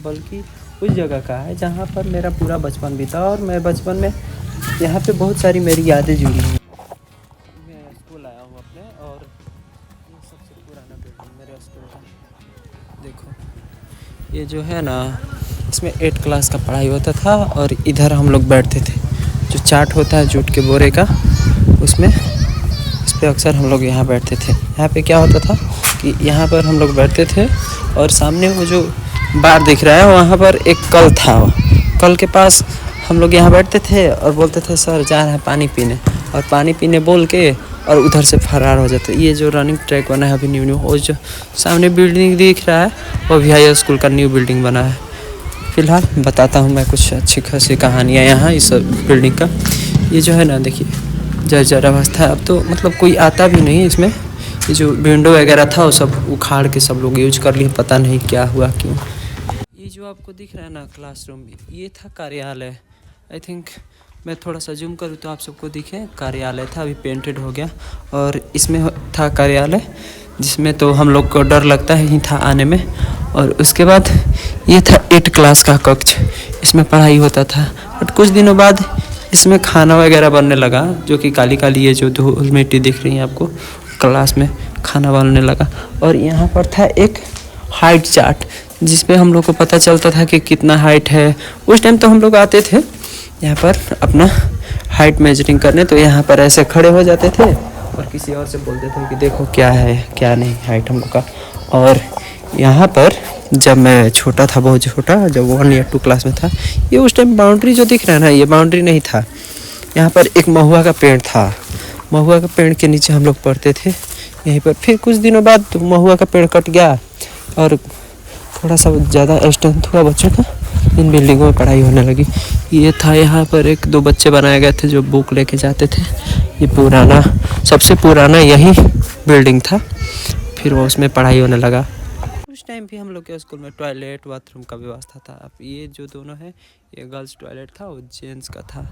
बल्कि उस जगह का है जहाँ पर मेरा पूरा बचपन बीता और मैं बचपन में यहाँ पे बहुत सारी मेरी यादें जुड़ी हैं। मैं स्कूल आया हूँ अपने और ये सबसे पुराना बिल्डिंग मेरे स्कूल का देखो। ये जो है ना, इसमें 8 क्लास का पढ़ाई होता था और इधर हम लोग बैठते थे। जो चाट होता है जूट के बोरे का, उसमें इस पे अक्सर हम लोग यहाँ बैठते थे। यहाँ पे क्या होता था कि यहाँ पर हम लोग बैठते थे और सामने वो जो बार दिख रहा है वहाँ पर एक कल था। कल के पास हम लोग यहाँ बैठते थे और बोलते थे सर जा रहे हैं पानी पीने, और पानी पीने बोल के और उधर से फरार हो जाते। ये जो रनिंग ट्रैक बना है अभी न्यू वो जो सामने बिल्डिंग दिख रहा है वो भी हाई स्कूल का न्यू बिल्डिंग बना है। फ़िलहाल बताता हूँ मैं कुछ अच्छी खासी कहानियाँ यहाँ इस बिल्डिंग का। ये जो है ना देखिए जर्जर अवस्था है, अब तो मतलब कोई आता भी नहीं इसमें। ये जो विंडो वगैरह था वो सब उखाड़ के सब लोग यूज कर लिए, पता नहीं क्या हुआ क्यों। ये जो आपको दिख रहा है ना क्लासरूम, ये था कार्यालय। आई थिंक मैं थोड़ा सा जूम करूँ तो आप सबको दिखे, कार्यालय था, अभी पेंटेड हो गया। और इसमें था कार्यालय जिसमें तो हम लोग को डर लगता ही था आने में। और उसके बाद ये था 8 क्लास का कक्ष, इसमें पढ़ाई होता था। बट कुछ दिनों बाद इसमें खाना वगैरह बनने लगा, जो कि काली काली ये जो धूल मिट्टी दिख रही है आपको, क्लास में खाना बनने लगा। और यहाँ पर था एक हाइट चार्ट जिस पे हम लोग को पता चलता था कि कितना हाइट है। उस टाइम तो हम लोग आते थे यहाँ पर अपना हाइट मेजरिंग करने, तो यहाँ पर ऐसे खड़े हो जाते थे और किसी और से बोलते थे कि देखो क्या है क्या नहीं हाइट हम लोग का। और यहाँ पर जब मैं छोटा था, बहुत छोटा, जब 1 या 2 क्लास में था, ये उस टाइम बाउंड्री जो दिख रहा है ना, ये बाउंड्री नहीं था। यहाँ पर एक महुआ का पेड़ था, महुआ का पेड़ के नीचे हम लोग पढ़ते थे यहीं पर। फिर कुछ दिनों बाद तो महुआ का पेड़ कट गया और थोड़ा सा ज़्यादा स्ट्रेंथ हुआ बच्चों का, इन बिल्डिंगों में पढ़ाई होने लगी। ये था यहाँ पर 1-2 बच्चे बनाए गए थे जो बुक लेके जाते थे। ये पुराना, सबसे पुराना यही बिल्डिंग था, फिर वो उसमें पढ़ाई होने लगा। उस टाइम भी हम लोग के स्कूल में टॉयलेट बाथरूम का व्यवस्था था। अब ये जो दोनों है, ये गर्ल्स टॉयलेट था, वो जेंट्स का था।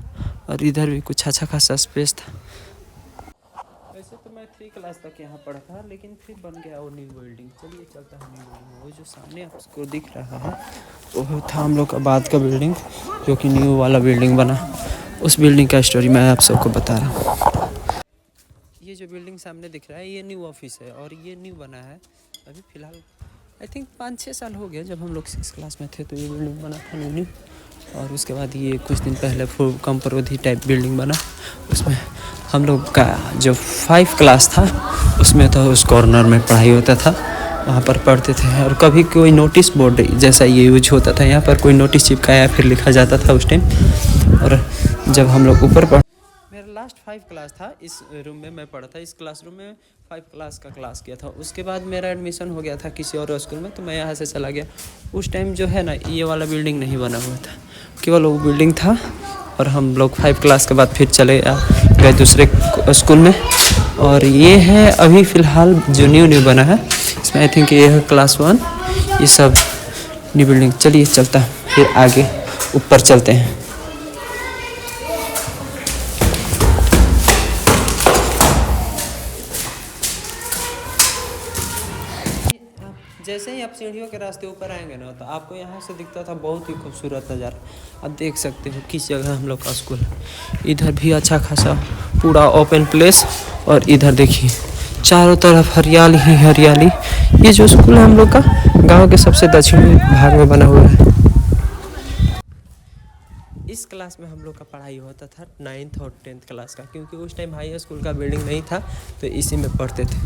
और इधर भी कुछ अच्छा खासा स्पेस था। वैसे तो मैं 3 क्लास तक यहाँ पढ़ा था, लेकिन फिर बन गया वो न्यू बिल्डिंग। चलिए चलता है न्यू बिल्डिंग। वो जो सामने आपको दिख रहा है वो था हम लोग का बाद का बिल्डिंग, जो कि न्यू वाला बिल्डिंग बना। उस बिल्डिंग का स्टोरी मैं आप सबको बता रहा हूँ। ये जो बिल्डिंग सामने दिख रहा है ये न्यू ऑफिस है और ये न्यू बना है अभी फ़िलहाल। आई थिंक 5-6 साल हो गया, जब हम लोग 6 क्लास में थे तो ये बिल्डिंग बना था न्यू। और उसके बाद ये कुछ दिन पहले कंपरोधी टाइप बिल्डिंग बना। उसमें हम लोग का जो 5 क्लास था उसमें तो उस कॉर्नर में पढ़ाई होता था, वहाँ पर पढ़ते थे। और कभी कोई नोटिस बोर्ड जैसा ये यूज होता था, यहाँ पर कोई नोटिस चिपकाया फिर लिखा जाता था उस टाइम। और जब हम लोग ऊपर पढ़, मेरा लास्ट 5 क्लास था इस रूम में मैं पढ़ा था। इस क्लासरूम में 5 क्लास का क्लास किया था। उसके बाद मेरा एडमिशन हो गया था किसी और स्कूल में, तो मैं यहाँ से चला गया। उस टाइम जो है ना ये वाला बिल्डिंग नहीं बना हुआ था, केवल वो बिल्डिंग था। और हम लोग 5 क्लास के बाद फिर चले गए दूसरे स्कूल में। और ये है अभी फ़िलहाल जो न्यू बना है, इसमें आई थिंक ये है क्लास 1, ये सब न्यू बिल्डिंग। चलिए चलता फिर आगे ऊपर चलते हैं। जैसे ही आप सीढ़ियों के रास्ते ऊपर आएंगे ना, तो आपको यहाँ से दिखता था बहुत ही खूबसूरत नज़ारा। आप देख सकते हो किस जगह हम लोग का स्कूल है। इधर भी अच्छा खासा पूरा ओपन प्लेस, और इधर देखिए चारों तरफ हरियाली ही हरियाली। ये जो स्कूल है हम लोग का गांव के सबसे दक्षिणी भाग में बना हुआ है। इस क्लास में हम लोग का पढ़ाई होता था 9th और 10th क्लास का, क्योंकि उस टाइम हाई स्कूल का बिल्डिंग नहीं था तो इसी में पढ़ते थे।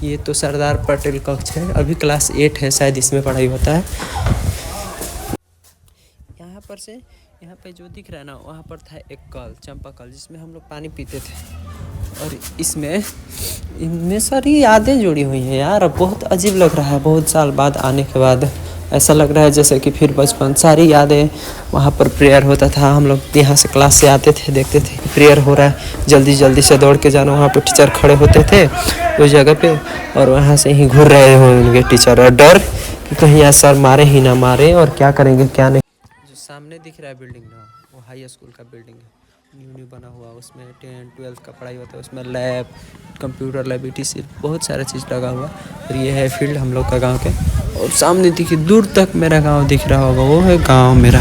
ये तो सरदार पटेल कक्ष है, अभी क्लास 8 है शायद, इसमें पढ़ाई होता है। यहाँ पर से यहाँ पे जो दिख रहा है ना, वहाँ पर था एक कल, चंपा कल, जिसमें हम लोग पानी पीते थे। और इनमें सारी यादें जुड़ी हुई हैं यार। अब बहुत अजीब लग रहा है, बहुत साल बाद आने के बाद ऐसा लग रहा है जैसे कि फिर बचपन, सारी यादें। वहाँ पर प्रेयर होता था, हम लोग यहाँ से क्लास से आते थे, देखते थे कि प्रेयर हो रहा है, जल्दी जल्दी से दौड़ के जाना। वहाँ पर टीचर खड़े होते थे उस जगह पे, और वहाँ से ही घूर रहे होंगे टीचर, और डर कि कहीं यार सर मारे ही ना मारे, और क्या करेंगे क्या नहीं। जो सामने दिख रहा है बिल्डिंग ना, वो हाई स्कूल का बिल्डिंग है, न्यू बना हुआ। उसमें 10th-12th का पढ़ाई होता है, उसमें लैब, कंप्यूटर लैब, etc बहुत सारा चीज़ लगा हुआ। और ये है फील्ड हम लोग का गांव के। और सामने देखिए दूर तक मेरा गांव दिख रहा होगा, वो है गांव मेरा।